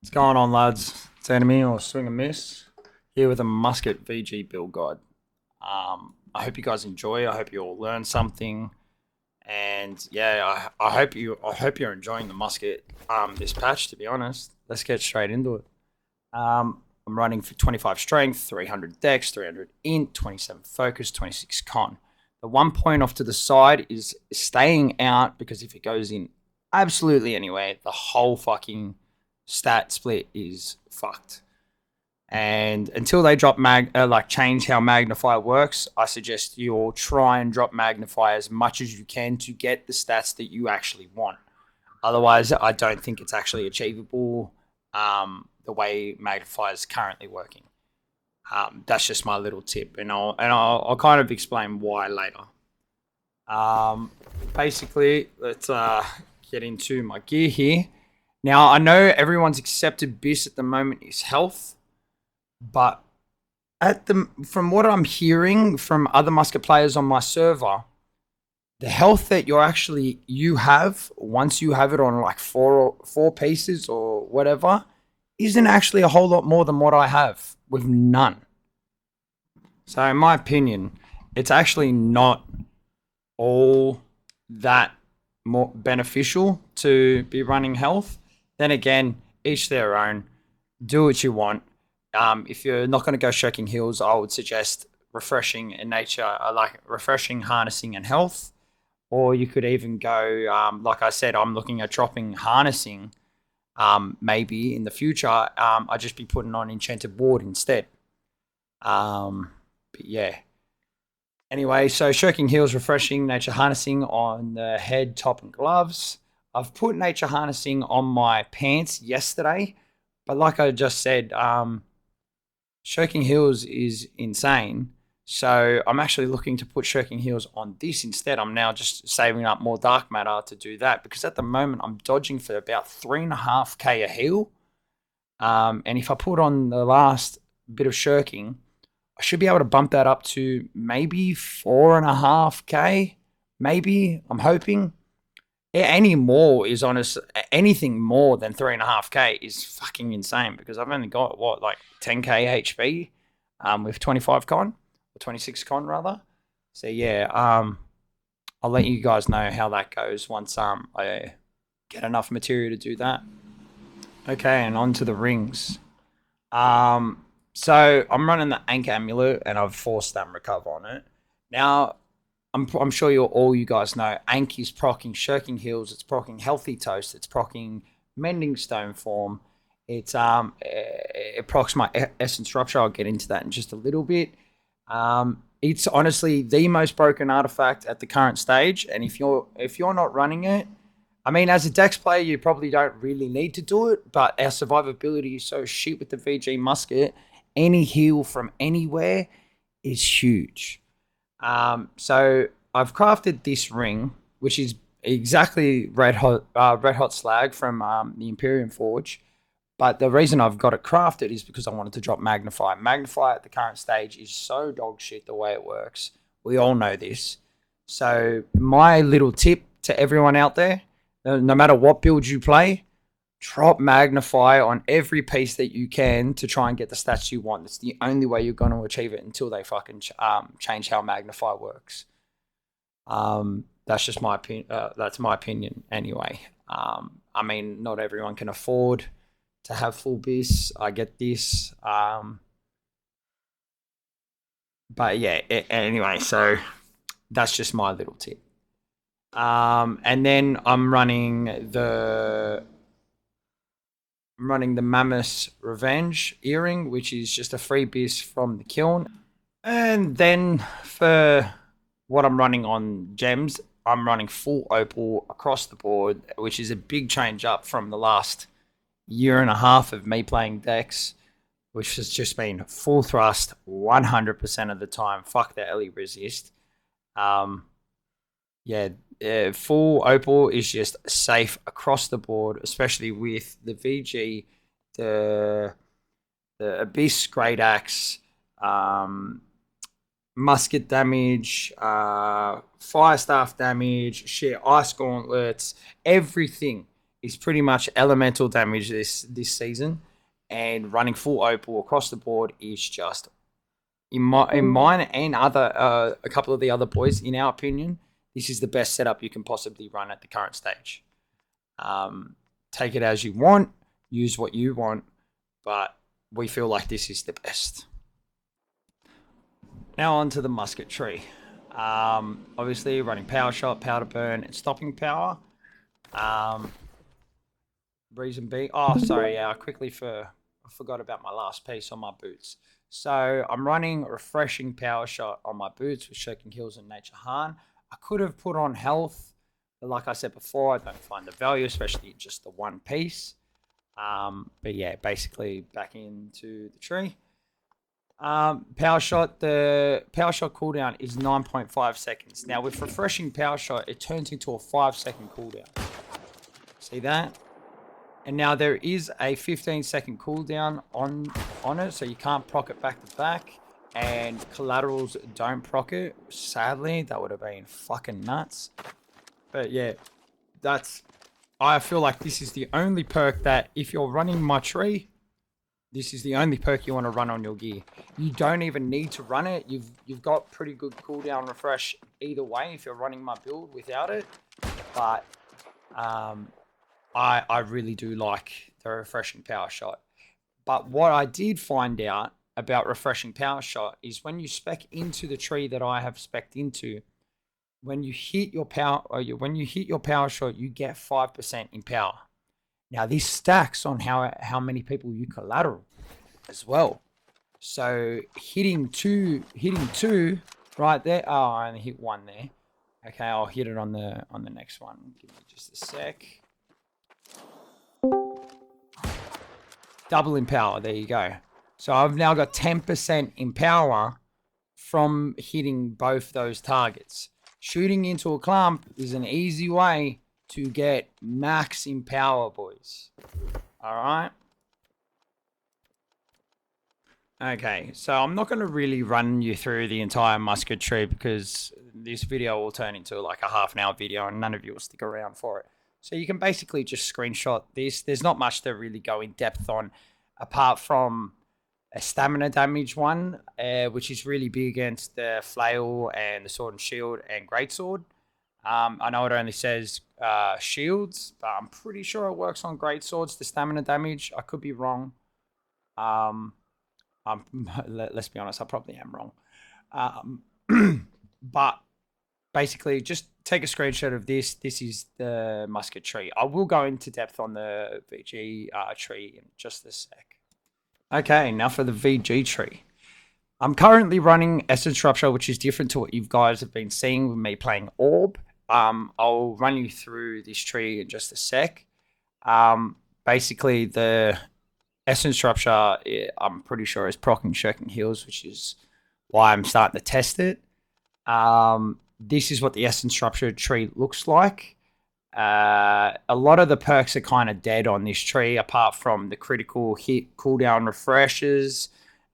What's going on, lads? It's Enemy or Swing and Miss here with a Musket VG build guide. I hope you guys enjoy. I hope you all learn something, and yeah, I hope you're enjoying the Musket this patch. To be honest, let's get straight into it. I'm running for 25 strength, 300 dex, 300 int, 27 focus, 26 con. The 1 point off to the side is staying out because if it goes in absolutely anywhere, the whole fucking stat split is fucked. And until they drop change how magnify works, I suggest you all try and drop magnify as much as you can to get the stats that you actually want. Otherwise, I don't think it's actually achievable the way magnify is currently working. That's just my little tip, and I'll kind of explain why later. Basically, let's get into my gear here. Now, I know everyone's accepted BIS at the moment is health, but from what I'm hearing from other Musket players on my server, the health that you have once you have it on like four pieces or whatever isn't actually a whole lot more than what I have with none. So in my opinion, it's actually not all that more beneficial to be running health. Then again, each their own. Do what you want. If you're not going to go Shirking Hills, I would suggest refreshing in nature, like refreshing, harnessing, and health. Or you could even go, like I said, I'm looking at dropping harnessing. Maybe in the future, I'd just be putting on Enchanted Ward instead. But yeah. Anyway, so Shirking Hills, refreshing, nature harnessing on the head, top, and gloves. I've put nature harnessing on my pants yesterday, but like I just said, Shirking Hills is insane. So I'm actually looking to put Shirking Hills on this instead. I'm now just saving up more dark matter to do that because at the moment I'm dodging for about 3.5k a heal. And if I put on the last bit of shirking, I should be able to bump that up to maybe 4.5k. Maybe I'm hoping. Any more is honest. Anything more than 3.5k is fucking insane because I've only got what like 10k HP, with 25 con or 26 con rather. So yeah, I'll let you guys know how that goes once I get enough material to do that. Okay, and on to the rings. So I'm running the Anchor Amulet and I've 4 stam recover on it. Now I'm sure you guys know Ank is procking Shirking Hills, it's procking Healthy Toast, it's procking Mending Stone Form, it procs my Essence Rupture. I'll get into that in just a little bit. It's honestly the most broken artifact at the current stage, and if you're not running it, I mean, as a Dex player, you probably don't really need to do it, but our survivability is so shit with the VG Musket. Any heal from anywhere is huge. So I've crafted this ring, which is exactly red hot slag from the Imperium Forge. But the reason I've got it crafted is because I wanted to drop Magnify. Magnify at the current stage is so dog shit the way it works. We all know this. So my little tip to everyone out there, no matter what build you play, drop Magnify on every piece that you can to try and get the stats you want. It's the only way you're going to achieve it until they fucking change how Magnify works. That's just my opinion. That's my opinion anyway. I mean, not everyone can afford to have full BIS. I get this. But yeah, anyway, so that's just my little tip. And then I'm running the Mammoth Revenge earring, which is just a free BIS from the kiln. And then for what I'm running on gems, I'm running full opal across the board, which is a big change up from the last year and a half of me playing Dex, which has just been full thrust 100% of the time. Fuck the Ellie resist. Um, yeah, full opal is just safe across the board, especially with the VG, the Abyss Great Axe, musket damage, fire staff damage, shit, ice gauntlets, everything is pretty much elemental damage this season, and running full opal across the board is just in mine and other a couple of the other boys, in our opinion, this is the best setup you can possibly run at the current stage. Take it as you want, use what you want, but we feel like this is the best. Now on to the musket tree. Obviously running power shot, power to burn, and stopping power. Reason being, I forgot about my last piece on my boots. So I'm running refreshing power shot on my boots with Shirking Hills and Nature Han. I could have put on health, but like I said before, I don't find the value, especially just the one piece. But yeah, basically back into the tree. Power shot, the power shot cooldown is 9.5 seconds. Now with refreshing power shot, it turns into a 5-second cooldown. See that? And now there is a 15-second cooldown on it, so you can't proc it back to back. And collaterals don't proc it. Sadly, that would have been fucking nuts. But yeah, I feel like this is the only perk that if you're running my tree, this is the only perk you want to run on your gear. You don't even need to run it. You've got pretty good cooldown refresh either way if you're running my build without it. But I really do like the refreshing power shot. But what I did find out about refreshing power shot is when you spec into the tree that I have spec'd into, when you hit your power shot, you get 5% in power. Now this stacks on how many people you collateral as well. So hitting two right there. Oh, I only hit one there. Okay, I'll hit it on the next one. Give me just a sec. Double in power. There you go. So I've now got 10% in power from hitting both those targets. Shooting into a clump is an easy way to get max in power, boys. All right. Okay, so I'm not going to really run you through the entire musket tree because this video will turn into like a half-an-hour video and none of you will stick around for it. So you can basically just screenshot this. There's not much to really go in depth on apart from a stamina damage one, which is really big against the flail and the sword and shield and greatsword. I know it only says shields, but I'm pretty sure it works on greatswords, the stamina damage. I could be wrong. Let's be honest, I probably am wrong. But basically, just take a screenshot of this. This is the musket tree. I will go into depth on the VG tree in just a sec. Okay, now for the VG tree. I'm currently running Essence Rupture, which is different to what you guys have been seeing with me playing Orb. I'll run you through this tree in just a sec. Basically, the Essence Rupture, I'm pretty sure is proccing Shirking Heals, which is why I'm starting to test it. This is what the Essence Rupture tree looks like. A lot of the perks are kind of dead on this tree, apart from the critical hit cooldown refreshes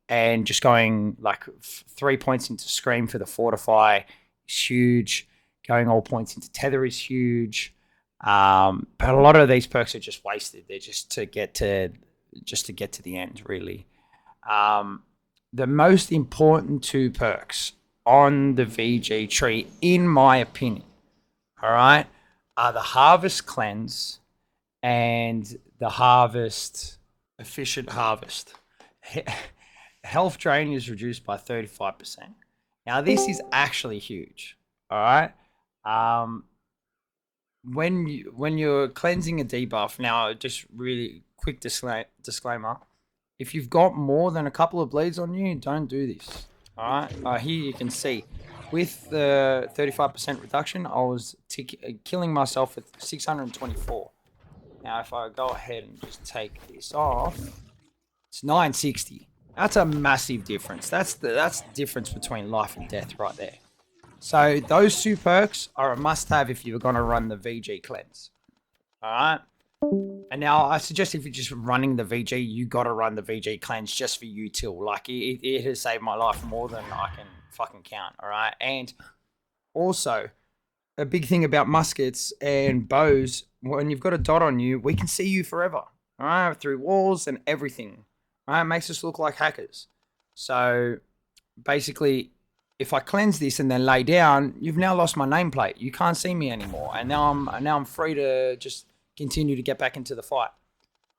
and just going like 3 points into Scream for the Fortify is huge. Going all points into Tether is huge. But a lot of these perks are just wasted. They're just to get to the end, really. The most important two perks on the VG tree, in my opinion, all right, are the Harvest Cleanse and the Efficient Harvest. Health drain is reduced by 35%. Now, this is actually huge, all right? When you're cleansing a debuff, now just really quick disclaimer, if you've got more than a couple of bleeds on you, don't do this, all right? Here you can see, with the 35% reduction, I was killing myself with 624. Now, if I go ahead and just take this off, it's 960. That's a massive difference. That's the difference between life and death right there. So those two perks are a must-have if you're going to run the VG cleanse. All right. And now I suggest if you're just running the VG, you got to run the VG cleanse just for util. Like it has saved my life more than I can fucking count. All right. And also a big thing about muskets and bows, when you've got a dot on you, we can see you forever. All right, through walls and everything. All right, it makes us look like hackers. So basically, if I cleanse this and then lay down, you've now lost my nameplate. You can't see me anymore, and now I'm free to just continue to get back into the fight.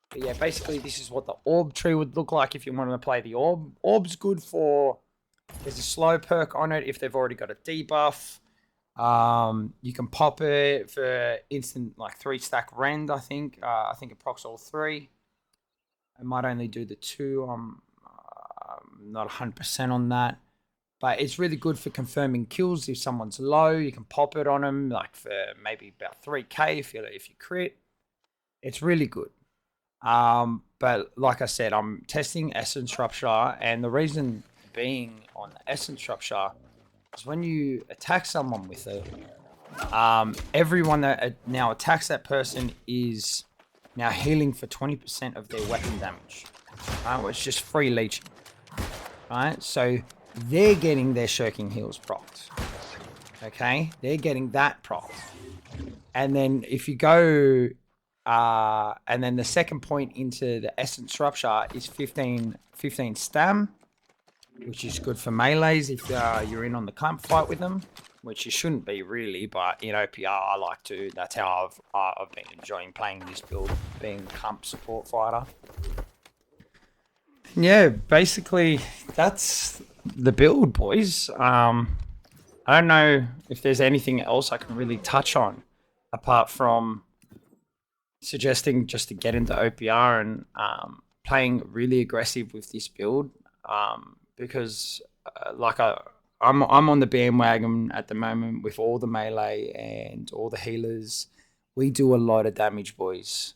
But yeah, basically this is what the orb tree would look like if you wanted to play the orb. Orb's good for, there's a slow perk on it if they've already got a debuff. You can pop it for instant, like 3-stack rend, I think. I think it procs all 3. I might only do the 2. I'm not 100% on that. But it's really good for confirming kills. If someone's low, you can pop it on them, like for maybe about 3k if you crit. It's really good. But like I said, I'm testing Essence Rupture, and the reason being on the Essence Rupture is when you attack someone with it, everyone that now attacks that person is now healing for 20% of their weapon damage. Right, well, it's just free leeching. Right, so they're getting their shirking heals procced. Okay, they're getting that procced. And then if you go, and then the second point into the Essence Rupture is 15 stam, which is good for melees if you're in on the clump fight with them, which you shouldn't be really, but in OPR I like to. That's how I've been enjoying playing this build, being clump support fighter. Yeah, basically that's the build, boys. I don't know if there's anything else I can really touch on apart from suggesting just to get into OPR and playing really aggressive with this build, because I'm on the bandwagon at the moment with all the melee and all the healers. We do a lot of damage, boys.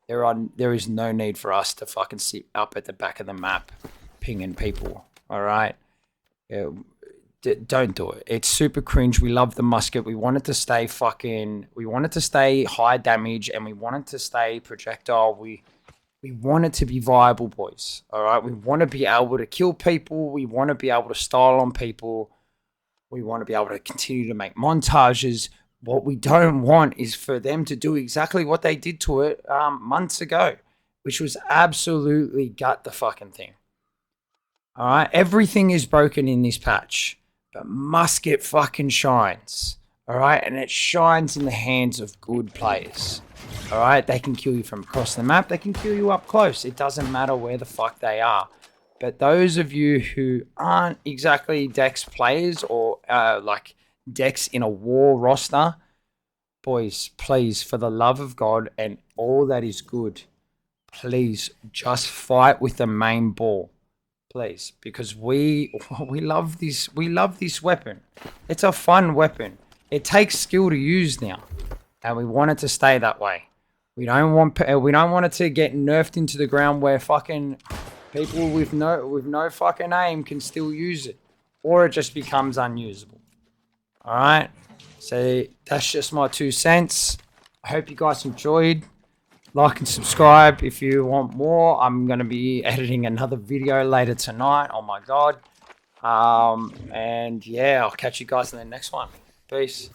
There is no need for us to fucking sit up at the back of the map pinging people. All right, don't do it. It's super cringe. We love the musket. We want it to stay high damage, and we want it to stay projectile. We want it to be viable, boys. All right, we want to be able to kill people. We want to be able to style on people. We want to be able to continue to make montages. What we don't want is for them to do exactly what they did to it months ago, which was absolutely gut the fucking thing. All right, everything is broken in this patch, but Musket fucking shines. All right, and it shines in the hands of good players. All right, they can kill you from across the map. They can kill you up close. It doesn't matter where the fuck they are. But those of you who aren't exactly Dex players or like Dex in a war roster, boys, please, for the love of God and all that is good, please just fight with the main ball, please, because we love this. We love this weapon. It's a fun weapon. It takes skill to use now, and we want it to stay that way. We don't want it to get nerfed into the ground where fucking people with no fucking aim can still use it, or it just becomes unusable. All right, so that's just my 2 cents. I hope you guys enjoyed. Like and subscribe if you want more. I'm going to be editing another video later tonight. Oh my god. And yeah, I'll catch you guys in the next one. Peace.